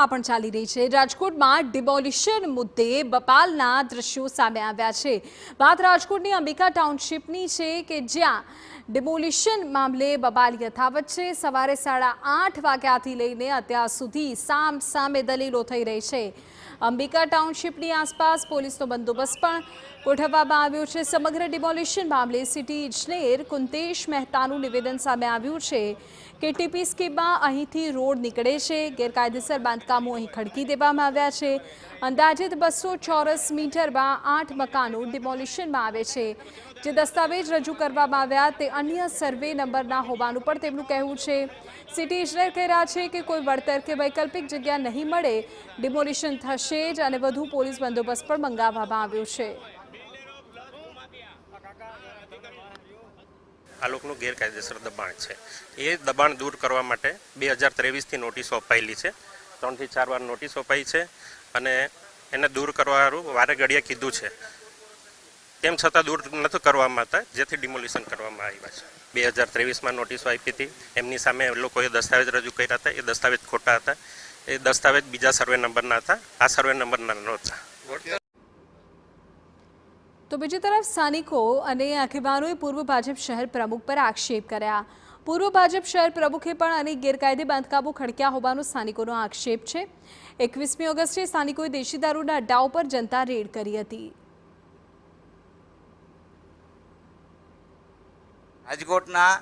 રાજકોટમાં પણ ચાલી રહી છે। રાજકોટમાં ડિમોલિશન મુદ્દે બપાલના દ્રશ્યો સામે આવ્યા છે। વાત રાજકોટની અંબિકા ટાઉનશીપની છે કે જ્યાં ડિમોલિશન મામલે બબાલ યથાવત છે। સવારે 8:30 વાગ્યાથી લઈને અત્યાર સુધી સામે દલીલો થઈ રહી છે। અંબિકા ટાઉનશીપની આસપાસ પોલીસનો બંદોબસ્ત પણ ગોઠવવામાં આવ્યો છે। સમગ્ર ડિમોલિશન મામલે સિટી ઇજનેર કુંતેશ મહેતાનું નિવેદન સામે આવ્યું છે કે ટીપી સ્કીમમાં અહીંથી રોડ નીકળે છે, ગેરકાયદેસર બાંધકામો અહીં ખડકી દેવામાં આવ્યા છે। અંદાજિત 200 ચોરસ મીટરમાં 8 મકાનો ડિમોલિશનમાં આવે છે। જે દસ્તાવેજ રજૂ કરવામાં આવ્યા તે અન્ય સર્વે નંબરના હોવાનું પણ તેમનું કહેવું છે। સિટી ઇજનેર કહી રહ્યા છે કે કોઈ વળતર કે વૈકલ્પિક જગ્યા નહીં મળે, ડિમોલિશન થશે જ અને વધુ પોલીસ બંદોબસ્ત પણ મંગાવવામાં આવ્યો છે। આ લોકોનું ગેરકાયદેસર દબાણ છે, એ દબાણ દૂર કરવા માટે 2023થી નોટિસો અપાયેલી છે। 3 થી 4 વાર નોટિસ અપાઈ છે અને એને દૂર કરવાનું વારે ઘડીએ કીધું છે, તેમ છતાં દૂર નથી કરવામાં આવતા, જેથી ડિમોલિશન કરવામાં આવ્યા છે। 2023માં નોટિસો આપી હતી, એમની સામે લોકોએ દસ્તાવેજ રજૂ કર્યા હતા, એ દસ્તાવેજ ખોટા હતા, એ દસ્તાવેજ બીજા સર્વે નંબરના હતા, આ સર્વે નંબરના નહોતા। તો બીજી તરફ સ્થાનિકો અને આગેવાનોએ પૂર્વ ભાજપ શહેર પ્રમુખ પર આક્ષેપ કર્યા। પૂર્વ ભાજપ શહેર પ્રમુખે પણ અનેક ગેરકાયદે બાંધકામો ખડક્યા હોવાનો સ્થાનિકોનો આક્ષેપ છે। 21મી ઓગસ્ટે સ્થાનિકોએ દેશી દારૂના અડ્ડાઓ પર જનતા રેડ કરી હતી। રાજકોટના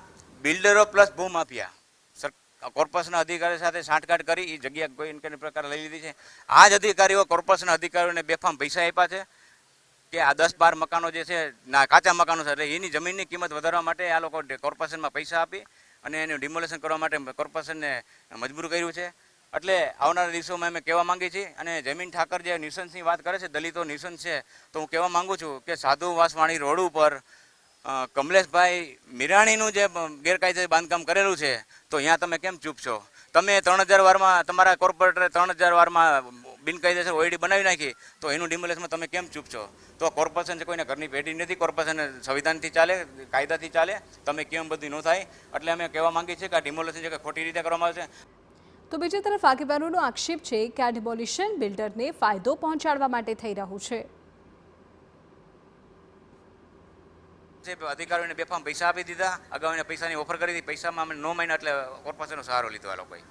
બિલ્ડરો પ્લસ ભૂમાફિયા કોર્પોરેશનના અધિકારીઓ સાથે સાંઠગાંઠ કરી એ જગ્યા કોઈ પ્રકાર લઈ લીધી છે। આ જ અધિકારીઓ કોર્પોરેશનના અધિકારીઓને બેફામ પૈસા આપ્યા છે કે આ 10-12 મકાનો જે છે ના કાચા મકાનો છે, એટલે એની જમીનની કિંમત વધારવા માટે આ લોકો કોર્પોરેશનમાં પૈસા આપી અને એનું ડિમોલેશન કરવા માટે કોર્પોરેશનને મજબૂર કર્યું છે। એટલે આવનારા દિવસોમાં અમે કહેવા માંગીએ છીએ, અને જમીન ઠાકર જે ન્યુસન્સની વાત કરે છે, દલિતો ન્યુસન્સ છે, તો હું કહેવા માંગુ છું કે સાધુ વાસવાણી રોડ ઉપર કમલેશભાઈ મીરાણીનું જે ગેરકાયદે બાંધકામ કરેલું છે, તો અહીંયા તમે કેમ ચૂપ છો? તમે 3000 વારમાં તમારા કોર્પોરેટરે 3000 વારમાં બિનકાયદેસર ઓઈડી બનાવી નાખી, તો એનું ડિમોલેશનમાં તમે કેમ ચૂપ છો? તો કોર્પોરેશન છે કોઈને ઘરની પેઢી નથી, કોર્પોરેશન સંવિધાનથી ચાલે, કાયદાથી ચાલે, તમે કેમ બધું ન થાય? એટલે અમે કહેવા માંગીએ છીએ કે આ ડિમોલેશન છે ખોટી રીતે કરવામાં આવે છે। તો બીજી તરફ આગેવાનોનો આક્ષેપ છે કે આ ડિમોલિશન બિલ્ડરને ફાયદો પહોંચાડવા માટે થઈ રહ્યું છે। અધિકારીઓને બેફામ પૈસા આપી દીધા, અગાઉ એને પૈસાની ઓફર કરી હતી, પૈસામાં અમે નો માન્યા, એટલે કોર્પોરેશનનો સહારો લીધો આ લોકોએ।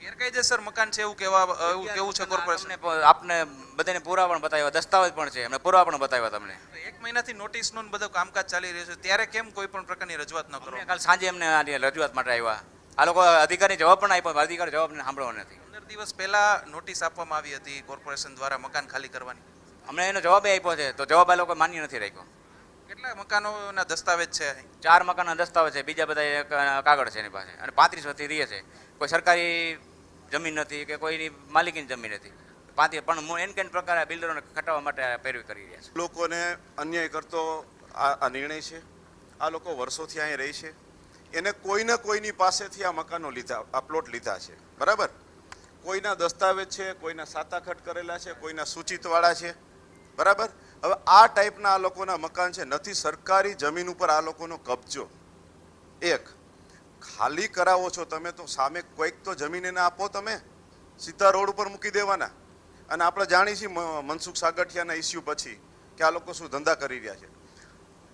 ગેરકાયદેસર મકાન છે એવું કેવું છે કોર્પોરેશન? આપને બધાને પુરાવા પણ બતાવ્યા, દસ્તાવેજ પણ છે, અમને પુરાવા પણ બતાવ્યા તમને। 1 મહિનાથી નોટિસનું બધું કામકાજ ચાલી રહ્યું છે, ત્યારે કેમ કોઈ પણ પ્રકારની રજૂઆત ન કરો? કાલ સાંજે અમને રજૂઆત માટે આવ્યા, આ લોકો અધિકારી જવાબ પણ આપ્યો, અધિકારી જવાબને સાંભળવા નથી। 15 દિવસ પહેલા નોટિસ આપવામાં આવી હતી કોર્પોરેશન દ્વારા મકાન ખાલી કરવાની, અમને એનો જવાબ આપ્યો છે, તો જવાબ આ લોકો માન્ય નથી રાખ્યો। કેટલા મકાનોના દસ્તાવેજ છે? 4 મકાનના દસ્તાવેજ છે, બીજા બધા કાગળ છે એની પાસે, અને 35 વર્ષથી રહે છે, કોઈ સરકારી જમીન નથી કે કોઈની માલિકીની જમીન નથી, પણ એન કેન પ્રકારે બિલ્ડરોને ખટાવવા માટે પેરવી કરી રહ્યા છે। લોકોને અન્યાય કરતો આ નિર્ણય છે। આ લોકો વર્ષોથી અહીં રહી છે, એને કોઈને કોઈની પાસેથી આ મકાનો લીધા, આ પ્લોટ લીધા છે, બરાબર? કોઈના દસ્તાવેજ છે, કોઈના સાતાખટ કરેલા છે, કોઈના સૂચિતવાળા છે, બરાબર? હવે આ ટાઈપના આ લોકોના મકાન છે, નથી સરકારી જમીન ઉપર આ લોકોનો કબજો। એક ખાલી કરાવો છો તમે, તો સામે કોઈક તો જમીન એને આપો, તમે સીધા રોડ ઉપર મૂકી દેવાના। અને આપણે જાણીએ છીએ મનસુખ સાગઠિયાના ઇસ્યુ પછી કે આ લોકો શું ધંધા કરી રહ્યા છે,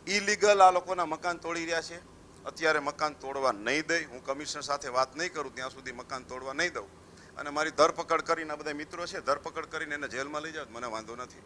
ઇલીગલ આ લોકોના મકાન તોડી રહ્યા છે। અત્યારે મકાન તોડવા નહીં દઈ, હું કમિશનર સાથે વાત નહીં કરું ત્યાં સુધી મકાન તોડવા નહીં દઉં, અને મારી ધરપકડ કરીને આ બધા મિત્રો છે, ધરપકડ કરીને એને જેલમાં લઈ જાવ મને વાંધો નથી।